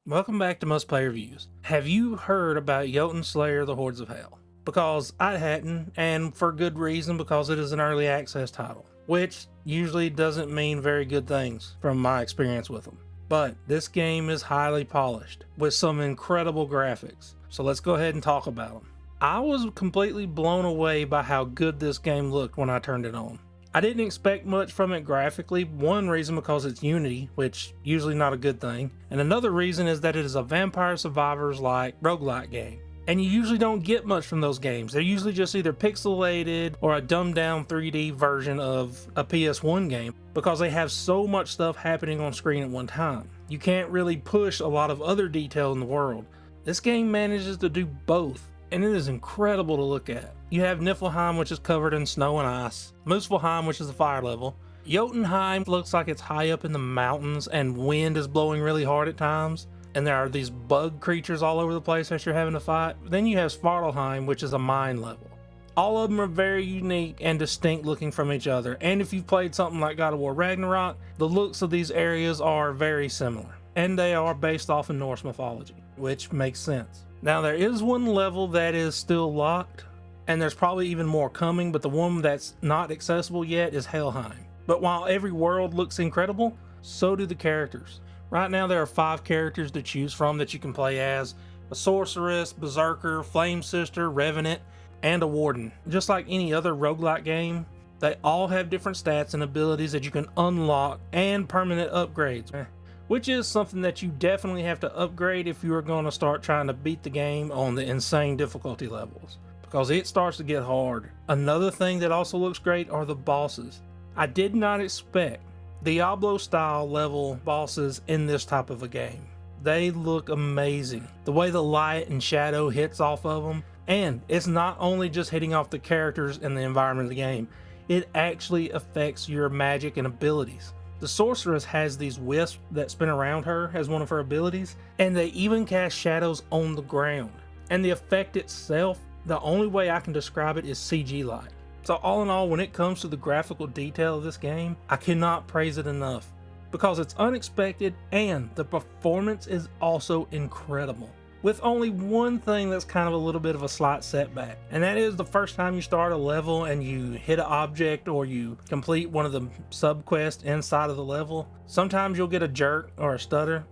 Welcome back to Must Play Reviews. Have you heard about Jotunnslayer the Hordes of Hel? Because I hadn't, and for good reason, because it is an early access title, which usually doesn't mean very good things from my experience with them. But this game is highly polished, with some incredible graphics, so let's go ahead and talk about them. I was completely blown away by how good this game looked when I turned it on. I didn't expect much from it graphically, one reason because it's Unity, which usually not a good thing, and another reason is that it is a Vampire Survivors-like roguelike game. And you usually don't get much from those games. They're usually just either pixelated or a dumbed down 3D version of a PS1 game because they have so much stuff happening on screen at one time. You can't really push a lot of other detail in the world. This game manages to do both, and it is incredible to look at. You have Niflheim, which is covered in snow and ice, Muspelheim, which is a fire level. Jotunheim looks like it's high up in the mountains and wind is blowing really hard at times, and there are these bug creatures all over the place that you're having to fight. Then you have Svartalheim, which is a mine level. All of them are very unique and distinct looking from each other, and if you've played something like God of War Ragnarok, the looks of these areas are very similar, and they are based off of Norse mythology, which makes sense. Now there is one level that is still locked, and there's probably even more coming, but the one that's not accessible yet is Helheim. But while every world looks incredible, so do the characters. Right now there are 5 characters to choose from that you can play as: a sorceress, berserker, flame sister, revenant, and a warden. Just like any other roguelike game, they all have different stats and abilities that you can unlock and permanent upgrades, which is something that you definitely have to upgrade if you are going to start trying to beat the game on the insane difficulty levels, because it starts to get hard. Another thing that also looks great are the bosses. I did not expect Diablo-style level bosses in this type of a game. They look amazing. The way the light and shadow hits off of them, and it's not only just hitting off the characters and the environment of the game, it actually affects your magic and abilities. The sorceress has these wisps that spin around her as one of her abilities, and they even cast shadows on the ground. And the effect itself, the only way I can describe it is CG-like. So all in all, when it comes to the graphical detail of this game, I cannot praise it enough, because it's unexpected and the performance is also incredible. With only one thing that's kind of a little bit of a slight setback, and that is the first time you start a level and you hit an object or you complete one of the sub-quests inside of the level, sometimes you'll get a jerk or a stutter,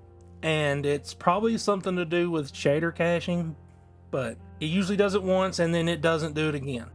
and it's probably something to do with shader caching, but it usually does it once and then it doesn't do it again.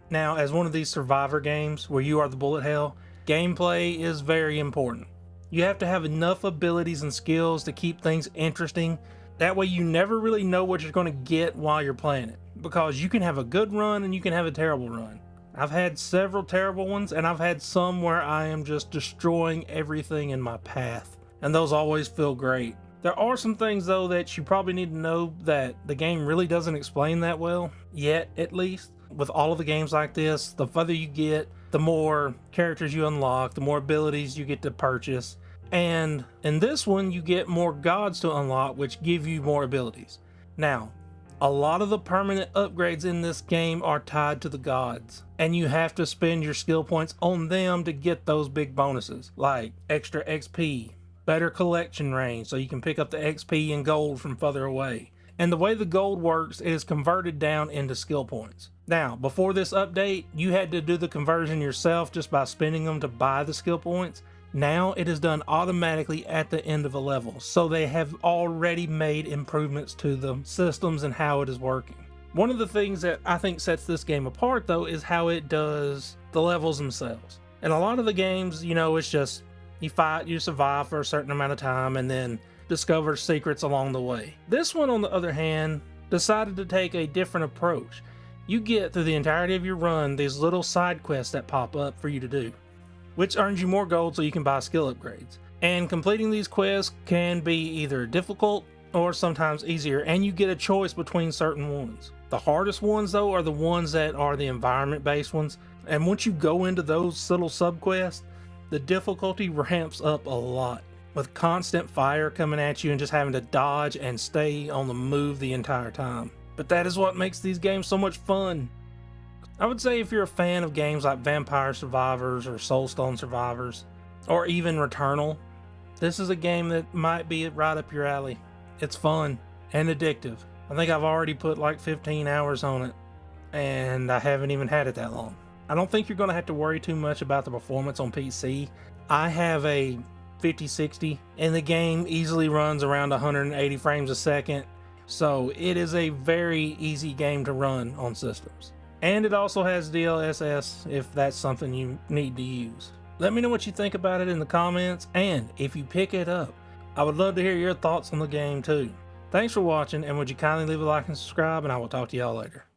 Now, as one of these survivor games where you are the bullet hell, gameplay is very important. You have to have enough abilities and skills to keep things interesting. That way you never really know what you're going to get while you're playing it, because you can have a good run and you can have a terrible run. I've had several terrible ones, and I've had some where I am just destroying everything in my path, and those always feel great. There are some things though that you probably need to know that the game really doesn't explain that well, yet at least. With all of the games like this, the further you get, the more characters you unlock, the more abilities you get to purchase. And in this one, you get more gods to unlock, which give you more abilities. Now, a lot of the permanent upgrades in this game are tied to the gods, and you have to spend your skill points on them to get those big bonuses, like extra XP, better collection range, so you can pick up the XP and gold from further away. And the way the gold works is converted down into skill points. Now, before this update, you had to do the conversion yourself just by spending them to buy the skill points. Now it is done automatically at the end of a level, so they have already made improvements to the systems and how it is working. One of the things that I think sets this game apart though is how it does the levels themselves. In a lot of the games, you know, it's just you fight, you survive for a certain amount of time, and then discover secrets along the way. This one, on the other hand, decided to take a different approach. You get through the entirety of your run these little side quests that pop up for you to do, which earns you more gold so you can buy skill upgrades. And completing these quests can be either difficult or sometimes easier, and you get a choice between certain ones. The hardest ones though are the ones that are the environment based ones, and once you go into those little sub-quests, the difficulty ramps up a lot, with constant fire coming at you and just having to dodge and stay on the move the entire time. But that is what makes these games so much fun. I would say if you're a fan of games like Vampire Survivors or Soulstone Survivors, or even Returnal, This is a game that might be right up your alley. It's fun and addictive. I think I've already put like 15 hours on it, and I haven't even had it that long. I don't think you're going to have to worry too much about the performance on PC. I have a 5060, and the game easily runs around 180 frames a second, so it is a very easy game to run on systems. And it also has DLSS if that's something you need to use. Let me know what you think about it in the comments, and if you pick it up, I would love to hear your thoughts on the game too. Thanks for watching, and would you kindly leave a like and subscribe, and I will talk to y'all later.